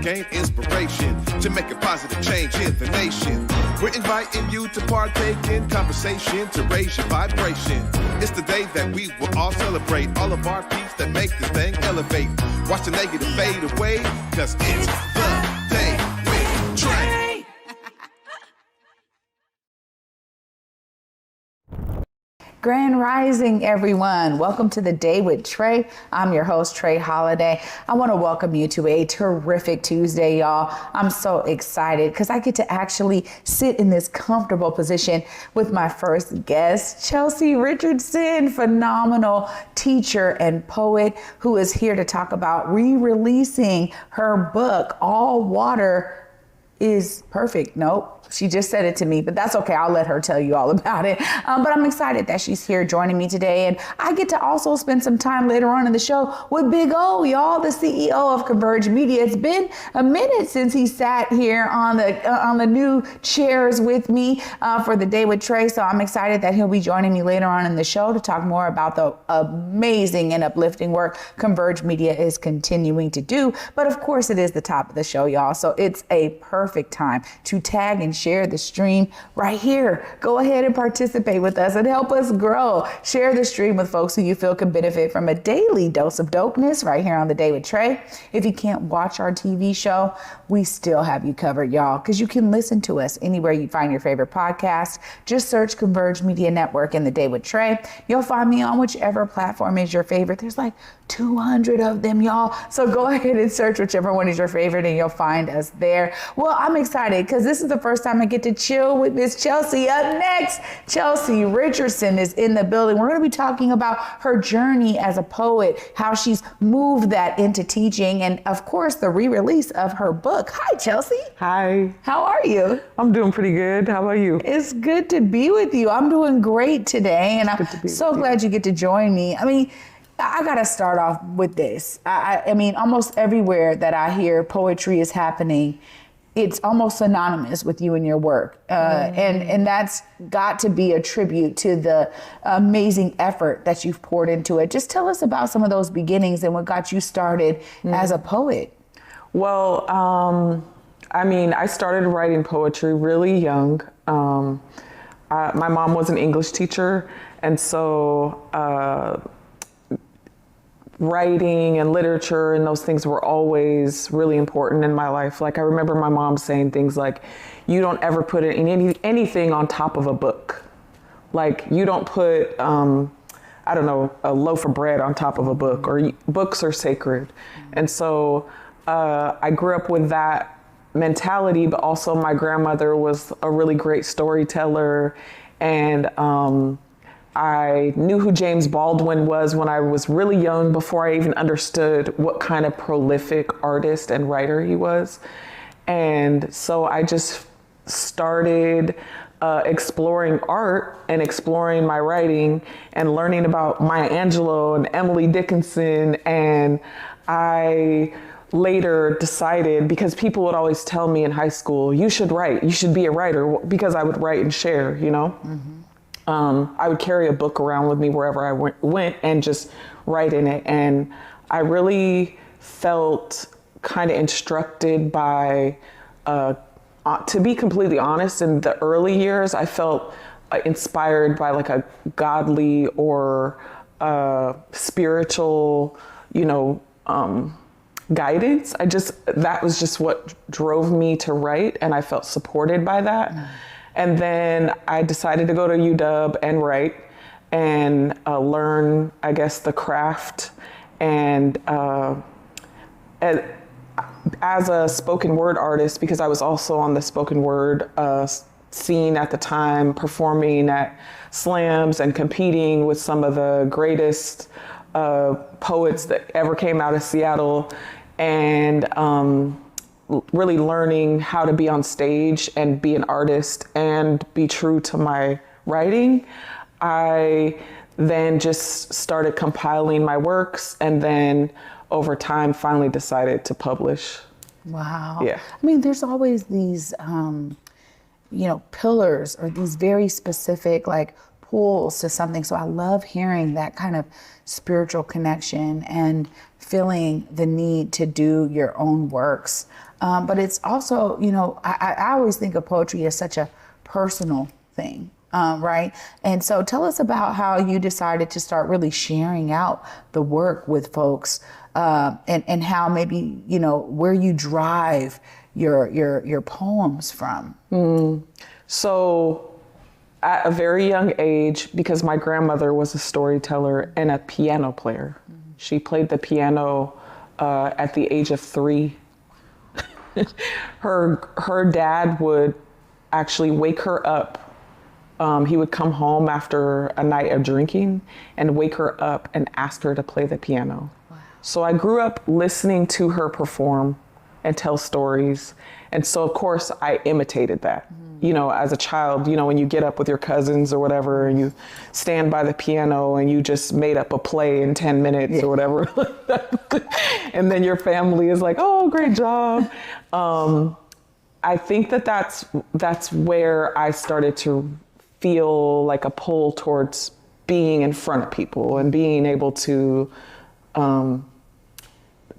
gain inspiration to make a positive change in the nation. We're inviting you to partake in conversation to raise your vibration. It's the day that we will all celebrate all of our peeps that make this thing elevate. Watch the negative fade away, cause it's the day with Trae. Grand Rising, everyone. Welcome to the Day with Trae. I'm your host, Trae Holiday. I want to welcome you to a terrific Tuesday, y'all. I'm so excited because I get to actually sit in this comfortable position with my first guest, Chelsea Richardson, phenomenal teacher and poet who is here to talk about re-releasing her book, All Water is Perfect. Nope. She just said it to me, but that's okay. I'll let her tell you all about it. But I'm excited that she's here joining me today. And I get to also spend some time later on in the show with Big O, y'all, the CEO of Converge Media. It's been a minute since he sat here on the new chairs with me for the Day with Trae. So I'm excited that he'll be joining me later on in the show to talk more about the amazing and uplifting work Converge Media is continuing to do. But of course, it is the top of the show, y'all. So it's a perfect time to tag and share the stream right here. Go ahead and participate with us and help us grow. Share the stream with folks who you feel can benefit from a daily dose of dopeness right here on the Day with Trae. If you can't watch our TV show, we still have you covered, y'all, because you can listen to us anywhere you find your favorite podcast. Just search Converge Media Network and the Day with Trae. You'll find me on whichever platform is your favorite. There's like 200 of them, y'all. So go ahead and search whichever one is your favorite and you'll find us there. Well, I'm excited because this is the first time I get to chill with Miss Chelsea. Up next, Chelsea Richardson is in the building. We're going to be talking about her journey as a poet, how she's moved that into teaching, and of course, the re-release of her book. Hi, Chelsea. Hi. How are you? I'm doing pretty good. How about you? It's good to be with you. I'm doing great today, and I'm so glad you get to join me. I mean, I got to start off with this. I mean, almost everywhere that I hear poetry is happening, it's almost synonymous with you and your work. And that's got to be a tribute to the amazing effort that you've poured into it. Just tell us about some of those beginnings and what got you started as a poet. Well, I mean, I started writing poetry really young. My mom was an English teacher, and so writing and literature and those things were always really important in my life. Like I remember my mom saying things like, you don't ever put anything on top of a book. Like you don't put, I don't know, a loaf of bread on top of a book, or books are sacred. And so I grew up with that mentality, but also my grandmother was a really great storyteller, and I knew who James Baldwin was when I was really young, before I even understood what kind of prolific artist and writer he was. And so I just started exploring art and exploring my writing and learning about Maya Angelou and Emily Dickinson. And I later decided, because people would always tell me in high school, you should write, you should be a writer, because I would write and share, you know? Mm-hmm. I would carry a book around with me wherever I went and just write in it. And I really felt kind of instructed by, to be completely honest, in the early years, I felt inspired by like a godly or spiritual, you know, guidance. That was just what drove me to write, and I felt supported by that. Mm. And then I decided to go to UW and write and learn, I guess, the craft. And as a spoken word artist, because I was also on the spoken word scene at the time, performing at slams and competing with some of the greatest poets that ever came out of Seattle, and really learning how to be on stage and be an artist and be true to my writing. I then just started compiling my works, and then over time finally decided to publish. Wow. Yeah. I mean, there's always these, pillars or these very specific like pulls to something. So I love hearing that kind of spiritual connection and feeling the need to do your own works. But it's also, you know, I always think of poetry as such a personal thing, right? And so tell us about how you decided to start really sharing out the work with folks, and how maybe, you know, where you drive your poems from. So at a very young age, because my grandmother was a storyteller and a piano player, she played the piano at the age of 3. Her dad would actually wake her up. He would come home after a night of drinking and wake her up and ask her to play the piano. Wow. So I grew up listening to her perform and tell stories. And so, of course, I imitated that. You know, as a child, you know, when you get up with your cousins or whatever and you stand by the piano and you just made up a play in 10 minutes or whatever. And then your family is like, oh, great job. I think that's where I started to feel like a pull towards being in front of people and being able to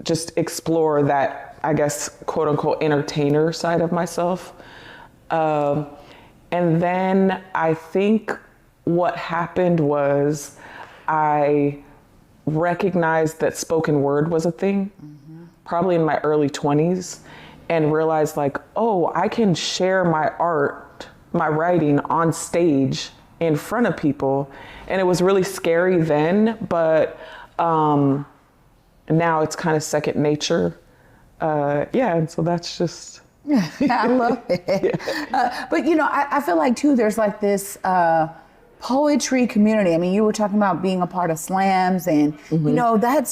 just explore that, I guess, quote unquote, entertainer side of myself. And then I think what happened was I recognized that spoken word was a thing, probably in my early 20s, and realized like, oh, I can share my art, my writing on stage in front of people. And it was really scary then, but now it's kind of second nature. And so that's just... I love it. But, you know, I feel like, too, there's like this poetry community. I mean, you were talking about being a part of slams and, you know, the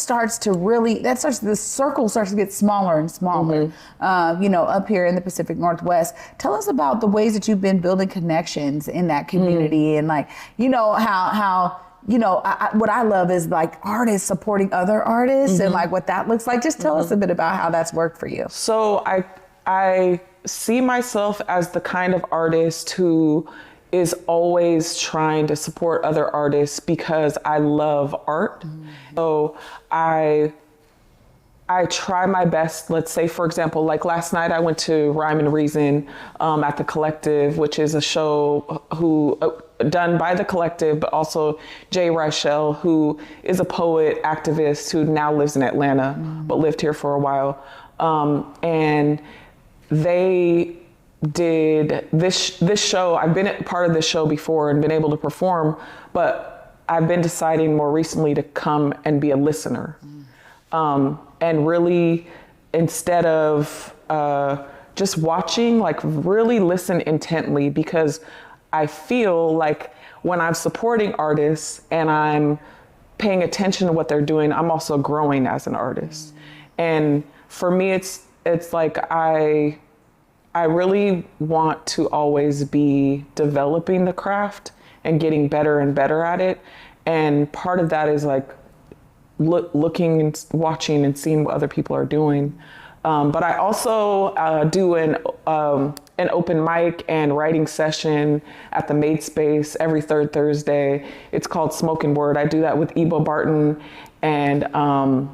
circle starts to get smaller and smaller, you know, up here in the Pacific Northwest. Tell us about the ways that you've been building connections in that community and, like, you know, how you know, what I love is like artists supporting other artists and like what that looks like. Just tell us a bit about how that's worked for you. So I see myself as the kind of artist who is always trying to support other artists because I love art. So I try my best. Let's say, for example, like last night I went to Rhyme and Reason at the Collective, which is a show done by the Collective, but also Jay Reichel, who is a poet, activist, who now lives in Atlanta, but lived here for a while. And they did this show. I've been a part of this show before and been able to perform, but I've been deciding more recently to come and be a listener. And really, instead of just watching, like really listen intently, because I feel like when I'm supporting artists and I'm paying attention to what they're doing, I'm also growing as an artist. And for me, it's like I really want to always be developing the craft and getting better and better at it. And part of that is like looking and watching and seeing what other people are doing. But I also do an open mic and writing session at the Made Space every third Thursday. It's called Smoking Word. I do that with Ebo Barton, and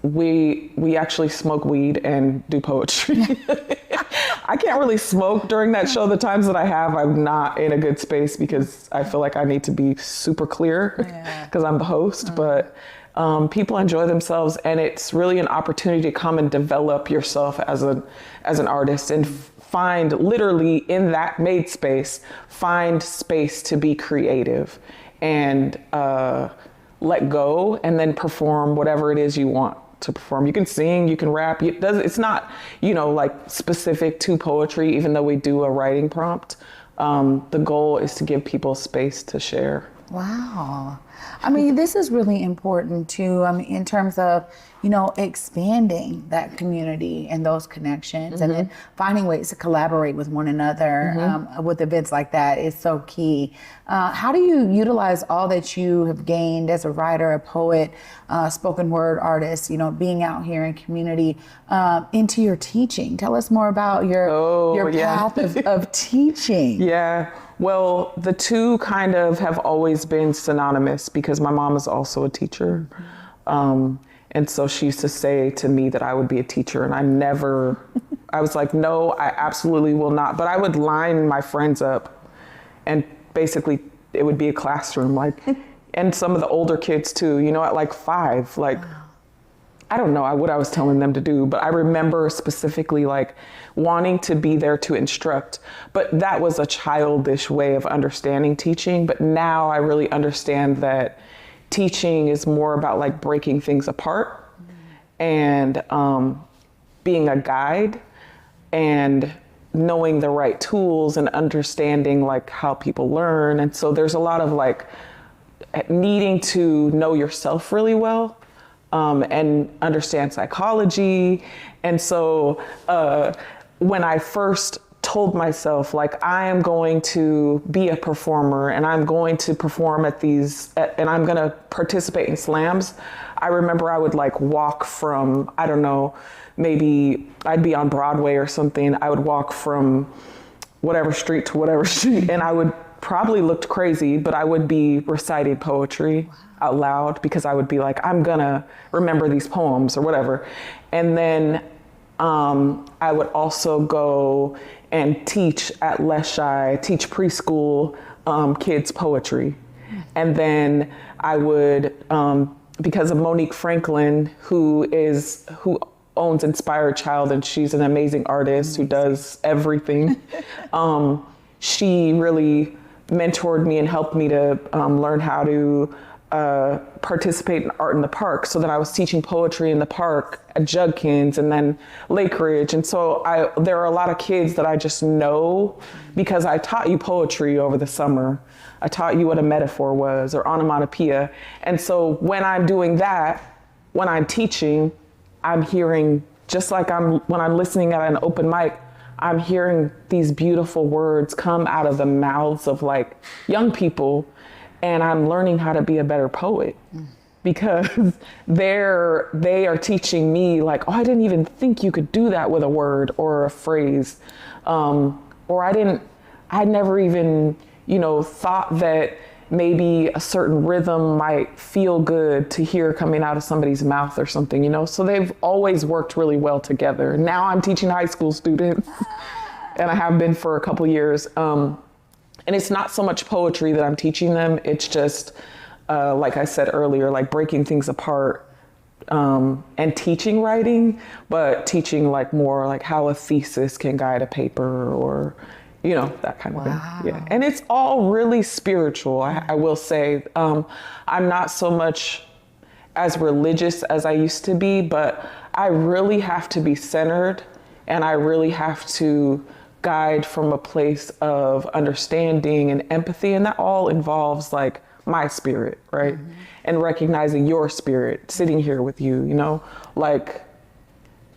we actually smoke weed and do poetry. I can't really smoke during that show. The times that I have, I'm not in a good space because I feel like I need to be super clear because I'm the host. But people enjoy themselves, and it's really an opportunity to come and develop yourself as an artist and find, literally in that made space, find space to be creative and let go, and then perform whatever it is you want to perform. You can sing, you can rap. It's not, you know, like specific to poetry, even though we do a writing prompt. The goal is to give people space to share. Wow. I mean, this is really important too. I mean, in terms of, you know, expanding that community and those connections, and then finding ways to collaborate with one another with events like that is so key. How do you utilize all that you have gained as a writer, a poet, spoken word artist, you know, being out here in community, into your teaching? Tell us more about your path of teaching. Yeah. Well, the two kind of have always been synonymous because my mom is also a teacher. And so she used to say to me that I would be a teacher, and I was like, no, I absolutely will not. But I would line my friends up, and basically it would be a classroom, like, and some of the older kids too, you know, at like 5, like, I don't know what I was telling them to do, but I remember specifically like wanting to be there to instruct, but that was a childish way of understanding teaching. But now I really understand that teaching is more about like breaking things apart and being a guide and knowing the right tools and understanding like how people learn. And so there's a lot of like needing to know yourself really well. And understand psychology. And so when I first told myself, like, I am going to be a performer and I'm going to perform at these, and I'm going to participate in slams, I remember I would like walk from, I don't know, maybe I'd be on Broadway or something. I would walk from whatever street to whatever street, and I would probably looked crazy, but I would be reciting poetry out loud because I would be like, I'm gonna remember these poems or whatever. And then I would also go and teach at Leschi, teach preschool kids poetry. And then I would, because of Monique Franklin, who owns Inspired Child, and she's an amazing artist who does everything. She really mentored me and helped me to learn how to participate in art in the park. So then I was teaching poetry in the park at Judkins and then Lake Ridge. And so there are a lot of kids that I just know because I taught you poetry over the summer. I taught you what a metaphor was or onomatopoeia. And so when I'm doing that, when I'm teaching, I'm hearing, just like when I'm listening at an open mic, I'm hearing these beautiful words come out of the mouths of like young people, and I'm learning how to be a better poet because they are teaching me like, oh, I didn't even think you could do that with a word or a phrase. Or I never even, thought that maybe a certain rhythm might feel good to hear coming out of somebody's mouth or something, So they've always worked really well together. Now I'm teaching high school students and I have been for a couple years. And it's not so much poetry that I'm teaching them. It's just, like I said earlier, like breaking things apart and teaching writing, but teaching like more like how a thesis can guide a paper or, that kind of thing. Yeah. And it's all really spiritual, I will say. I'm not so much as religious as I used to be, but I really have to be centered and I really have to guide from a place of understanding and empathy. And that all involves like my spirit, right? Mm-hmm. And recognizing your spirit sitting here with you,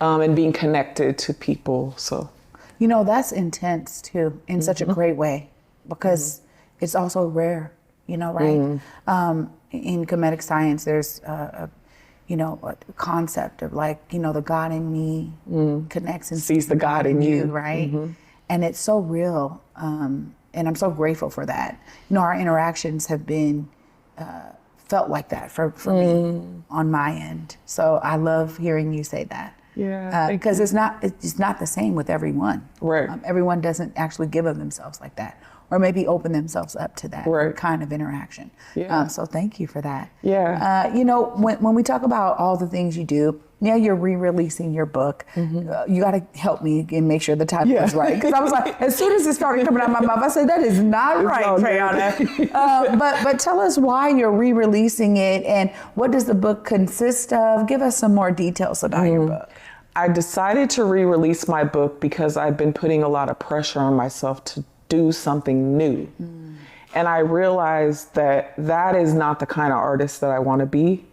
and being connected to people. So, that's intense too, in such a great way, because it's also rare, right? In comedic science, there's a concept of like, the God in me connects and sees the God in you, right? Mm-hmm. And it's so real. And I'm so grateful for that. Our interactions have been felt like that for me on my end. So I love hearing you say that. Yeah. Because it's not the same with everyone. Right. Everyone doesn't actually give of themselves like that, or maybe open themselves up to that kind of interaction. Yeah. So thank you for that. Yeah. When we talk about all the things you do, now you're re-releasing your book. You got to help me and make sure the title is right. Because I was like, as soon as it started coming out of my mouth, I said, that is not right, Trae. But tell us why you're re-releasing it and what does the book consist of? Give us some more details about your book. I decided to re-release my book because I've been putting a lot of pressure on myself to do something new. And I realized that is not the kind of artist that I want to be.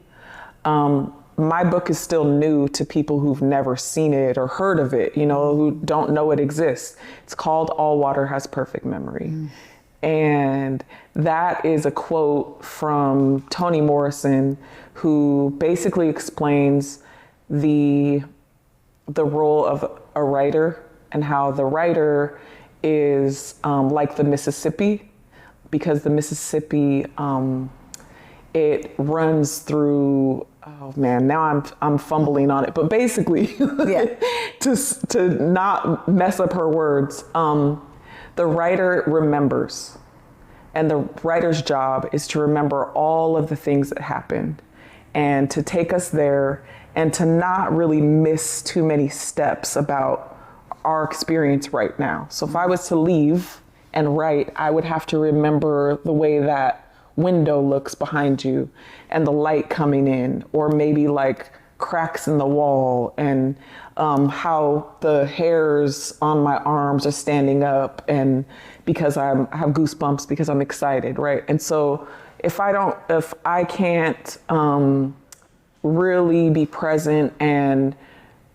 My book is still new to people who've never seen it or heard of it, who don't know it exists. It's called All Water Has Perfect Memory. And that is a quote from Toni Morrison, who basically explains the role of a writer and how the writer is like the Mississippi, because the Mississippi, it runs through, oh man, now I'm fumbling on it, but basically, to not mess up her words, the writer remembers. And the writer's job is to remember all of the things that happened and to take us there and to not really miss too many steps about our experience right now. So if I was to leave and write, I would have to remember the way that window looks behind you and the light coming in, or maybe like cracks in the wall, and how the hairs on my arms are standing up, and because I have goosebumps because I'm excited, right? And so if I can't really be present and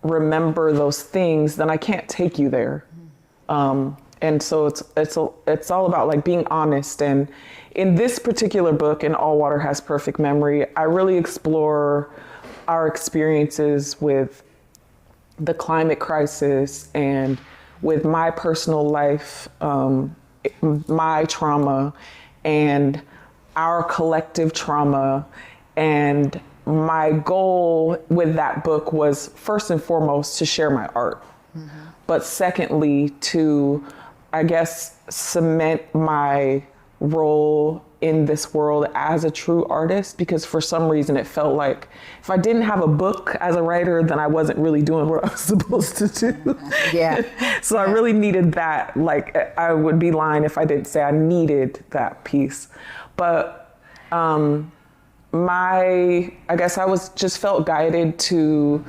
remember those things, then I can't take you there. And so it's all about like being honest. And in this particular book, in All Water Has Perfect Memory, I really explore our experiences with the climate crisis and with my personal life, my trauma and our collective trauma. And my goal with that book was first and foremost to share my art, but secondly, to, I guess, cement my role in this world as a true artist, because for some reason it felt like if I didn't have a book as a writer, then I wasn't really doing what I was supposed to do. So I really needed that. Like, I would be lying if I didn't say I needed that piece. But I guess I was just felt guided to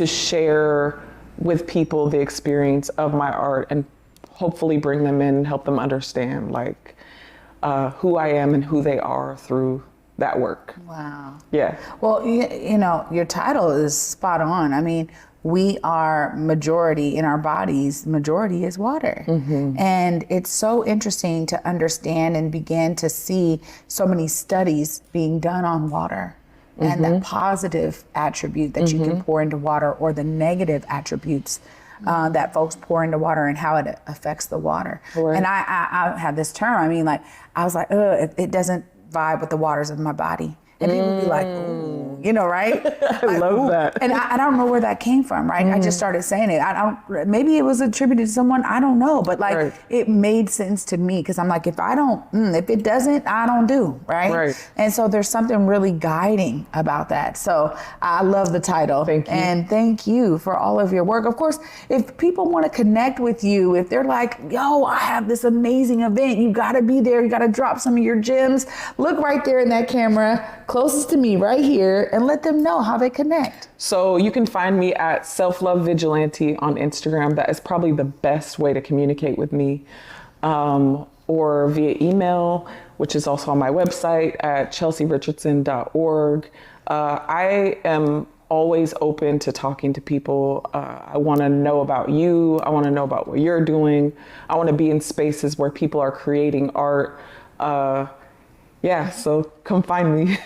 share with people the experience of my art and hopefully bring them in, help them understand like who I am and who they are through that work. Wow. Yeah. Well, you know, your title is spot on. I mean, we are majority in our bodies, majority is water. And it's so interesting to understand and begin to see so many studies being done on water and that positive attribute that you can pour into water, or the negative attributes that folks pour into water and how it affects the water. Right. And I had this term, I mean, like, I was like, it doesn't vibe with the waters of my body. And people would be like, ooh, you know, right? I love that. And I don't know where that came from, right? I just started saying it. Maybe it was attributed to someone, I don't know. But like, it made sense to me, because I'm like, if it doesn't, I don't do, right? And so there's something really guiding about that. So I love the title. Thank you. And thank you for all of your work. Of course, if people want to connect with you, if they're like, yo, I have this amazing event, you got to be there, you got to drop some of your gems, look right there in that camera, closest to me right here, and let them know how they connect. So you can find me at Self Love Vigilante on Instagram. That is probably the best way to communicate with me. Or via email, which is also on my website at chelsearichardson.org. I am always open to talking to people. I want to know about you. I want to know about what you're doing. I want to be in spaces where people are creating art. So come find me.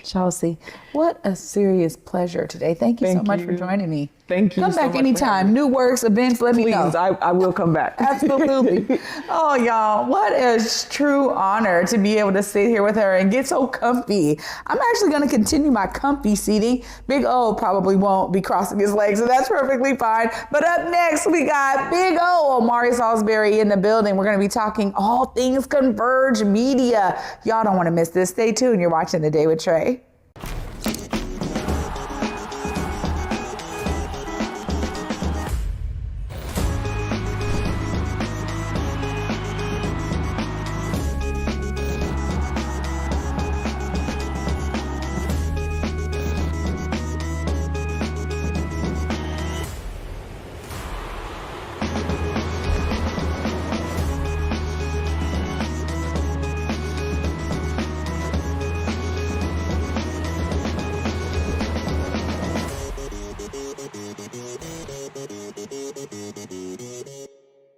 Chelsea, what a serious pleasure today. Thank you so much for joining me. Thank you. Come back anytime. New works, events, let me know. Please, I will come back. Absolutely. Oh, y'all, what a true honor to be able to sit here with her and get so comfy. I'm actually going to continue my comfy seating. Big O probably won't be crossing his legs, so that's perfectly fine. But up next, we got Big O, Omari Salisbury, in the building. We're going to be talking all things Converge Media. Y'all don't want to miss this. Stay tuned. You're watching The Day with Trae.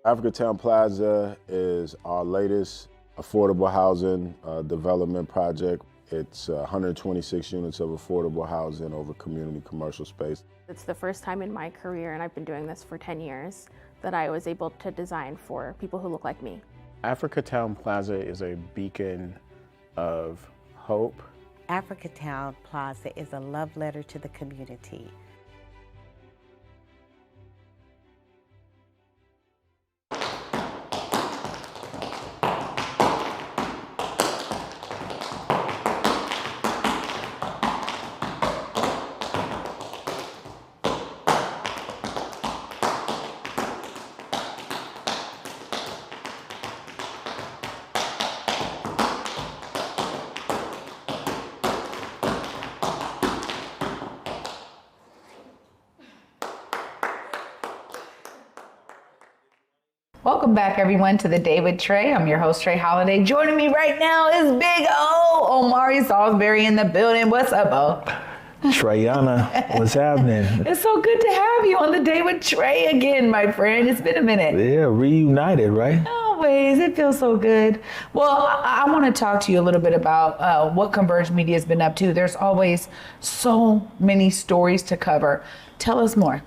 Africatown Plaza is our latest affordable housing development project. It's 126 units of affordable housing over community commercial space. It's the first time in my career, and I've been doing this for 10 years, that I was able to design for people who look like me. Africatown Plaza is a beacon of hope. Africatown Plaza is a love letter to the community. Welcome back, everyone, to the Day with Trae. I'm your host, Trae Holiday. Joining me right now is Big O, Omari Salisbury in the building. What's up, O? Trayana, what's happening? It's so good to have you on the Day with Trae again, my friend. It's been a minute. Yeah, reunited, right? Always. It feels so good. Well, I want to talk to you a little bit about what Converge Media has been up to. There's always so many stories to cover. Tell us more.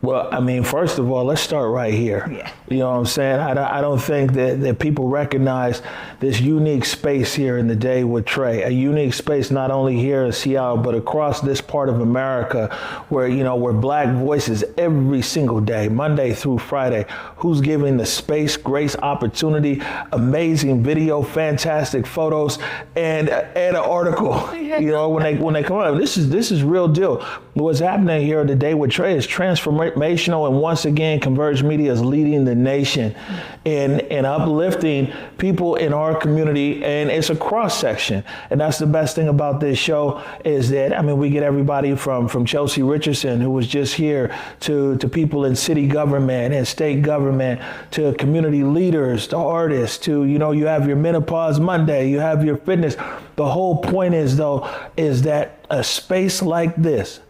Well, I mean, first of all, let's start right here. Yeah. You know what I'm saying? I don't think that people recognize this unique space here in the Day with Trae, a unique space not only here in Seattle, but across this part of America where, you know, we're Black voices every single day, Monday through Friday. Who's giving the space, grace, opportunity, amazing video, fantastic photos, and an article, you know, when they come up. This is real deal. What's happening here today with Trae is transformational, and once again, Converge Media is leading the nation in uplifting people in our community, and it's a cross section. And that's the best thing about this show is that, I mean, we get everybody from Chelsea Richardson, who was just here, to people in city government and state government, to community leaders, to artists, to, you know, you have your Menopause Monday, you have your fitness. The whole point is, though, is that a space like this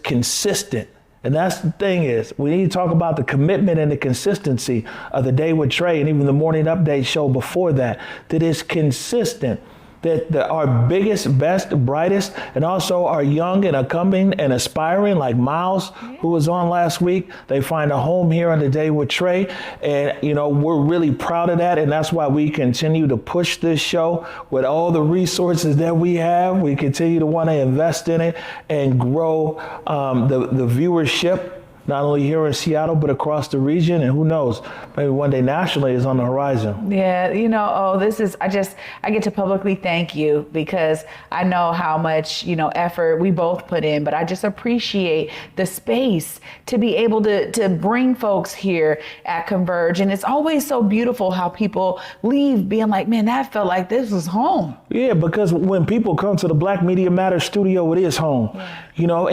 consistent, and that's the thing is, we need to talk about the commitment and the consistency of the Day with Trae and even the Morning Update show before that is consistent. That our biggest, best, brightest, and also our young and upcoming and aspiring, like Miles, who was on last week, they find a home here on the Day with Trae. And, you know, we're really proud of that. And that's why we continue to push this show with all the resources that we have. We continue to want to invest in it and grow the viewership, not only here in Seattle, but across the region. And who knows, maybe one day nationally is on the horizon. Yeah, you know, I get to publicly thank you because I know how much, you know, effort we both put in, but I just appreciate the space to be able to bring folks here at Converge. And it's always so beautiful how people leave being like, man, that felt like this was home. Yeah, because when people come to the Black Media Matters studio, it is home. Yeah. You know,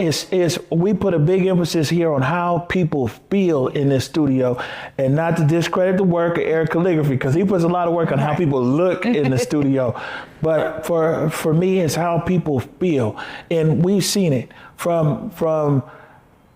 we put a big emphasis here on how people feel in this studio, and not to discredit the work of Eric Calligraphy, because he puts a lot of work on how people look in the studio. But for me, it's how people feel. And we've seen it from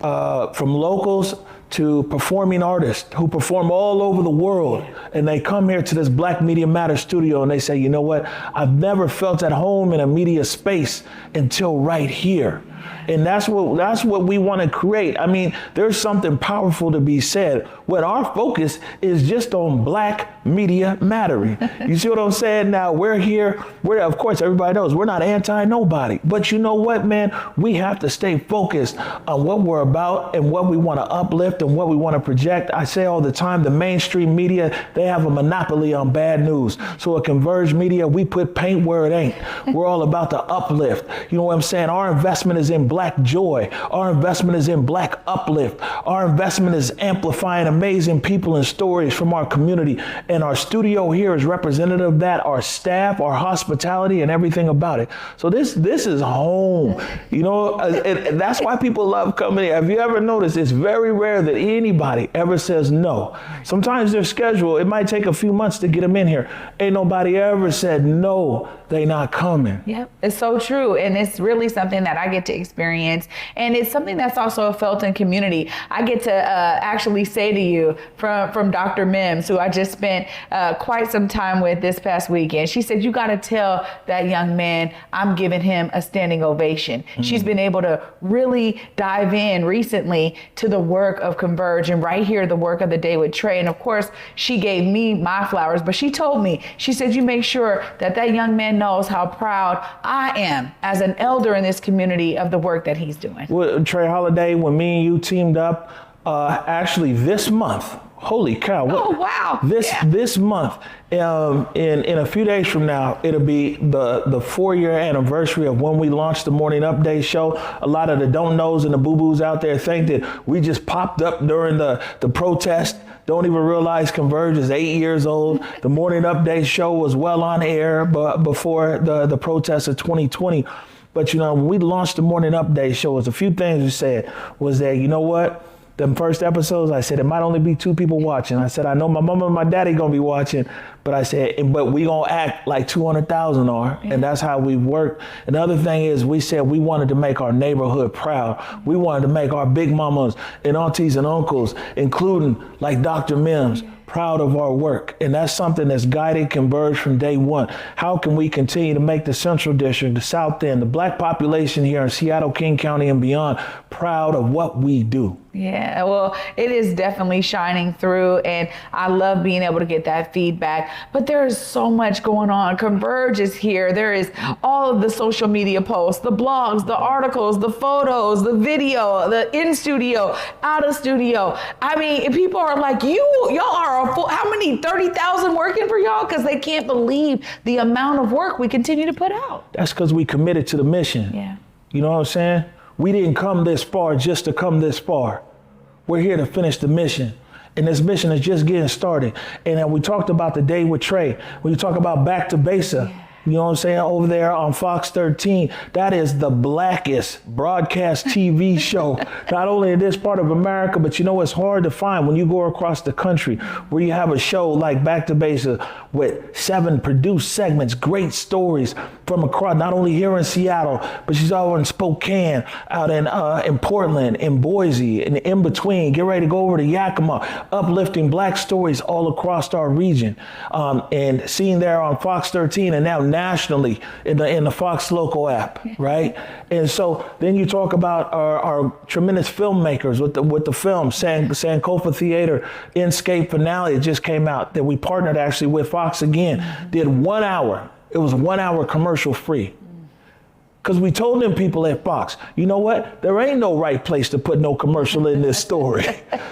locals to performing artists who perform all over the world. And they come here to this Black Media Matters studio and they say, you know what? I've never felt at home in a media space until right here. And that's what we want to create. I mean, there's something powerful to be said when our focus is just on Black media mattering. You see what I'm saying? Now we're here. Of course, everybody knows we're not anti-nobody. But you know what, man? We have to stay focused on what we're about and what we want to uplift and what we want to project. I say all the time, the mainstream media, they have a monopoly on bad news. So at Converge Media, we put paint where it ain't. We're all about the uplift. You know what I'm saying? Our investment is in Black joy. Our investment is in Black uplift. Our investment is amplifying amazing people and stories from our community. And our studio here is representative of that, our staff, our hospitality, and everything about it. So this is home. You know, and that's why people love coming here. Have you ever noticed it's very rare that anybody ever says no? Sometimes their schedule, it might take a few months to get them in here. Ain't nobody ever said no, they not coming. Yep, it's so true. And it's really something that I get to experience. And it's something that's also felt in community. I get to actually say to you from Dr. Mims, who I just spent quite some time with this past weekend. She said, you got to tell that young man I'm giving him a standing ovation. Mm-hmm. She's been able to really dive in recently to the work of of Converge, and right here, the work of the day with Trae. And of course, she gave me my flowers, but she told me, she said, you make sure that that young man knows how proud I am as an elder in this community of the work that he's doing. Well, Trae Holiday, when me and you teamed up, actually this month, holy cow. Oh, wow. This month, in a few days from now, it'll be the 4-year anniversary of when we launched the Morning Update show. A lot of the don't knows and the boo-boos out there think that we just popped up during the protest. Don't even realize Converge is 8 years old. The Morning Update show was well on air before the protest of 2020. But, when we launched the Morning Update show, was a few things we said was that, you know what? Them first episodes, I said, it might only be 2 people watching. I said, I know my mama and my daddy gonna be watching, but I said, but we gonna act like 200,000 are, and that's how we work. And the other thing is, we said we wanted to make our neighborhood proud. We wanted to make our big mamas and aunties and uncles, including like Dr. Mims, proud of our work. And that's something that's guided Converge from day one. How can we continue to make the Central District, the South End, the Black population here in Seattle, King County and beyond proud of what we do? Yeah, well, it is definitely shining through, and I love being able to get that feedback. But there is so much going on. Converge is here. There is all of the social media posts, the blogs, the articles, the photos, the video, the in studio, out of studio. I mean, people are like, y'all are how many 30,000 working for y'all? Because they can't believe the amount of work we continue to put out. That's because we committed to the mission. Yeah. You know what I'm saying? We didn't come this far just to come this far. We're here to finish the mission. And this mission is just getting started. And then we talked about the day with Trae. When you talk about Back to Basic, you know what I'm saying, over there on Fox 13, that is the blackest broadcast TV show, not only in this part of America, but it's hard to find when you go across the country where you have a show like Back to Basic with 7 produced segments, great stories from across, not only here in Seattle, but she's over in Spokane, out in Portland, in Boise, and in between, get ready to go over to Yakima, uplifting Black stories all across our region. And seeing there on Fox 13 and now nationally in the Fox Local app, right? And so then you talk about our tremendous filmmakers with the film, Sankofa Theater, Inscape finale, it just came out that we partnered actually with Fox again, did 1 hour. It was 1 hour commercial free. Because we told them people at Fox, you know what? There ain't no right place to put no commercial in this story.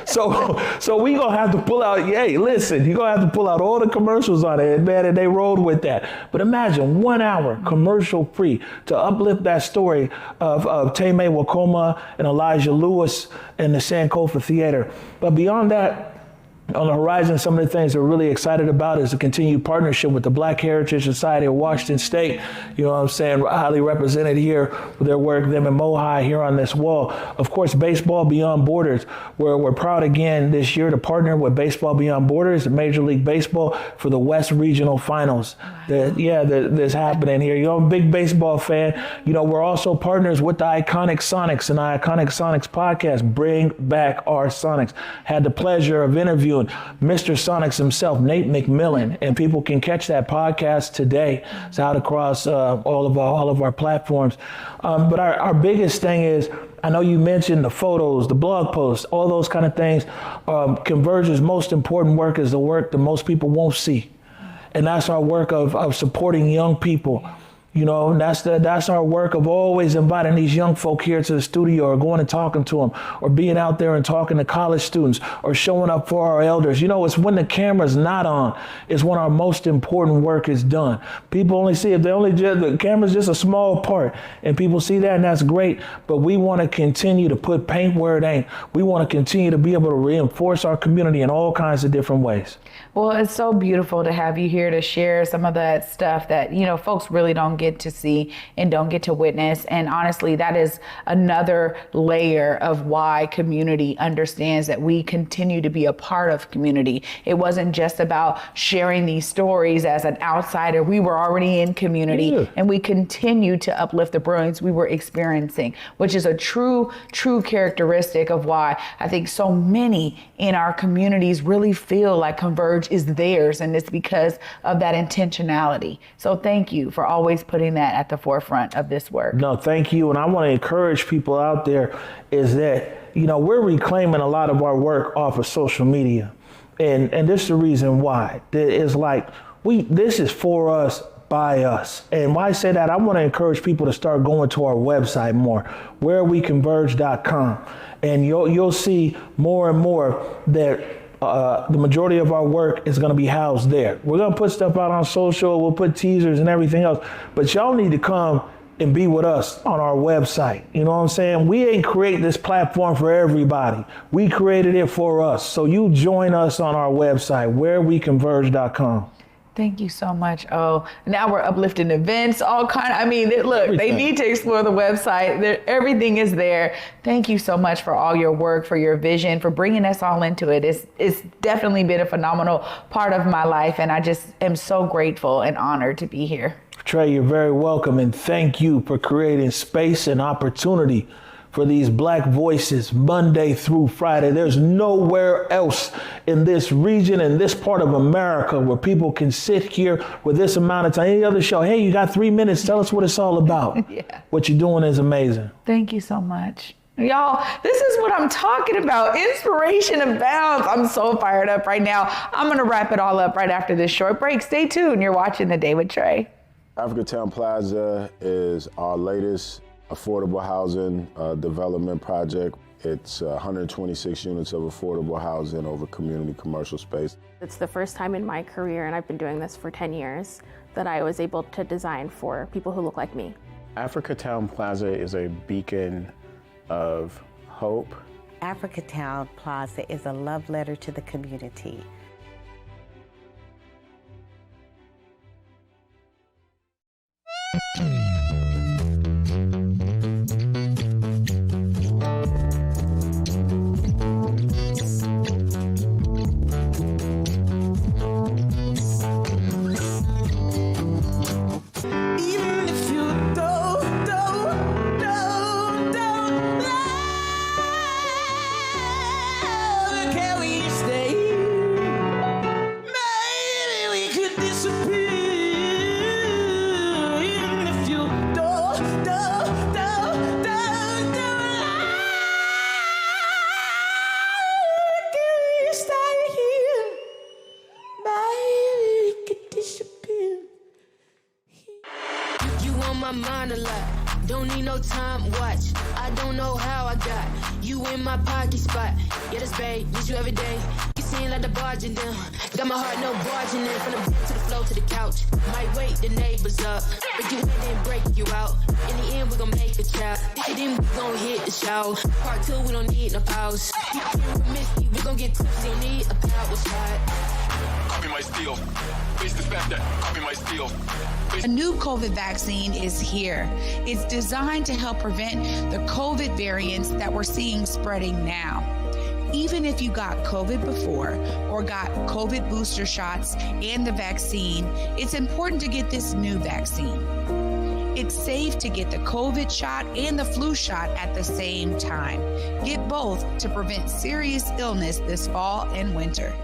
So we gonna have to pull out, hey, listen, you're gonna have to pull out all the commercials on it, man, and they rolled with that. But imagine 1 hour commercial free to uplift that story of Tame Wakoma and Elijah Lewis and the Sankofa Theater. But beyond that, on the horizon, some of the things we're really excited about is the continued partnership with the Black Heritage Society of Washington State. You know what I'm saying? Highly represented here with their work, them and Mohai here on this wall. Of course, Baseball Beyond Borders, where we're proud again this year to partner with Baseball Beyond Borders, Major League Baseball, for the West Regional Finals. That's happening here. I'm a big baseball fan. We're also partners with the Iconic Sonics and the Iconic Sonics podcast, Bring Back Our Sonics. Had the pleasure of interviewing Mr. Sonics himself, Nate McMillan, and people can catch that podcast today. It's out across all of our platforms. But our biggest thing is, I know you mentioned the photos, the blog posts, all those kind of things. Converge's most important work is the work that most people won't see. And that's our work of supporting young people. And that's our work of always inviting these young folk here to the studio, or going and talking to them, or being out there and talking to college students, or showing up for our elders. It's when the camera's not on, it's when our most important work is done. People only see it, the camera's just a small part, and people see that, and that's great. But we want to continue to put paint where it ain't. We want to continue to be able to reinforce our community in all kinds of different ways. Well, it's so beautiful to have you here to share some of that stuff that, folks really don't get to see and don't get to witness. And honestly, that is another layer of why community understands that we continue to be a part of community. It wasn't just about sharing these stories as an outsider. We were already in community, and we continue to uplift the brilliance we were experiencing, which is a true characteristic of why I think so many in our communities really feel like Converge is theirs, and it's because of that intentionality. So thank you for always putting that at the forefront of this work. No, thank you. And I want to encourage people out there is that, we're reclaiming a lot of our work off of social media. And this is the reason why. It's like, this is for us, by us. And why I say that, I want to encourage people to start going to our website more, whereweconverge.com. And you'll see more and more that the majority of our work is going to be housed there. We're going to put stuff out on social, we'll put teasers and everything else, but y'all need to come and be with us on our website. You know what I'm saying? We ain't create this platform for everybody. We created it for us. So you join us on our website, whereweconverge.com. Thank you so much. Oh, now we're uplifting events, they need to explore the website. Everything is there. Thank you so much for all your work, for your vision, for bringing us all into it. It's definitely been a phenomenal part of my life, and I just am so grateful and honored to be here. Trae, you're very welcome, and thank you for creating space and opportunity for these Black voices Monday through Friday. There's nowhere else in this region, in this part of America, where people can sit here with this amount of time. Any other show, hey, you got 3 minutes, tell us what it's all about. Yeah. What you're doing is amazing. Thank you so much. Y'all, this is what I'm talking about. Inspiration abounds. I'm so fired up right now. I'm gonna wrap it all up right after this short break. Stay tuned. You're watching The Day with Trae. Africatown Plaza is our latest affordable housing development project. It's 126 units of affordable housing over community commercial space. It's the first time in my career, and I've been doing this for 10 years, that I was able to design for people who look like me. Africatown Plaza is a beacon of hope. Africatown Plaza is a love letter to the community. Don't need no time watch. I don't know how I got you in my pocket spot. Yeah, that's babe, need you every day. You seem like the barging down. Got my heart no barging in. From the bed to the floor to the couch. Might wake the neighbors up, but you in and break you out. In the end, we gon' make a child. Then we gon' hit the show. Part 2, we don't need no pause. Missy, we gon' get tipsy. Don't need a power shot. Copy my steal. Face the fact that copy my steal. A new COVID vaccine is here. It's designed to help prevent the COVID variants that we're seeing spreading now. Even if you got COVID before or got COVID booster shots and the vaccine, it's important to get this new vaccine. It's safe to get the COVID shot and the flu shot at the same time. Get both to prevent serious illness this fall and winter.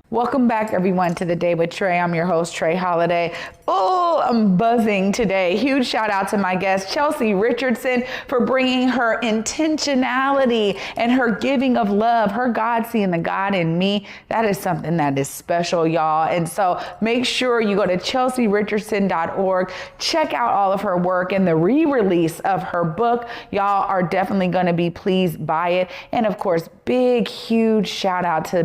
Welcome back, everyone, to The Day with Trae. I'm your host, Trae Holiday. Oh, I'm buzzing today. Huge shout out to my guest, Chelsea Richardson, for bringing her intentionality and her giving of love, her God seeing the God in me. That is something that is special, y'all. And so make sure you go to chelsearichardson.org, check out all of her work and the re-release of her book. Y'all are definitely going to be pleased by it. And of course, big, huge shout out to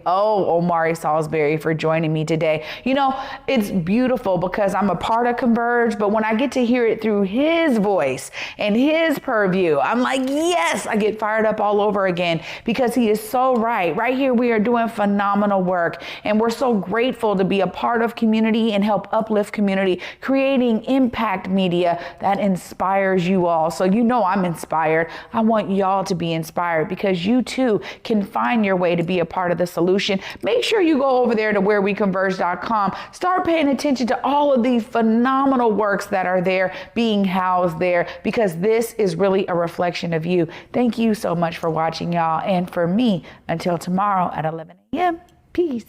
Omari Salisbury for joining me today. You know, it's beautiful because I'm a part of Converge, but when I get to hear it through his voice and his purview, I'm like, yes, I get fired up all over again because he is so right. Right here, we are doing phenomenal work, and we're so grateful to be a part of community and help uplift community, creating impact media that inspires you all. So you know I'm inspired. I want y'all to be inspired because you too can find your way to be a part of the solution. Make sure you go over there to whereweconverge.com. Start paying attention to all of these phenomenal works that are there being housed there, because this is really a reflection of you. Thank you so much for watching, y'all. And for me, until tomorrow at 11 a.m. Peace.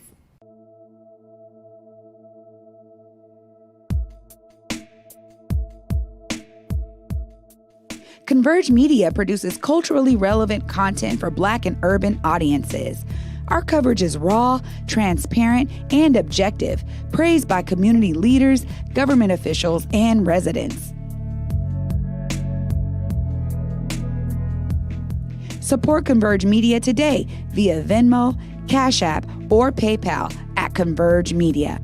Converge Media produces culturally relevant content for Black and urban audiences. Our coverage is raw, transparent, and objective, praised by community leaders, government officials, and residents. Support Converge Media today via Venmo, Cash App, or PayPal at Converge Media.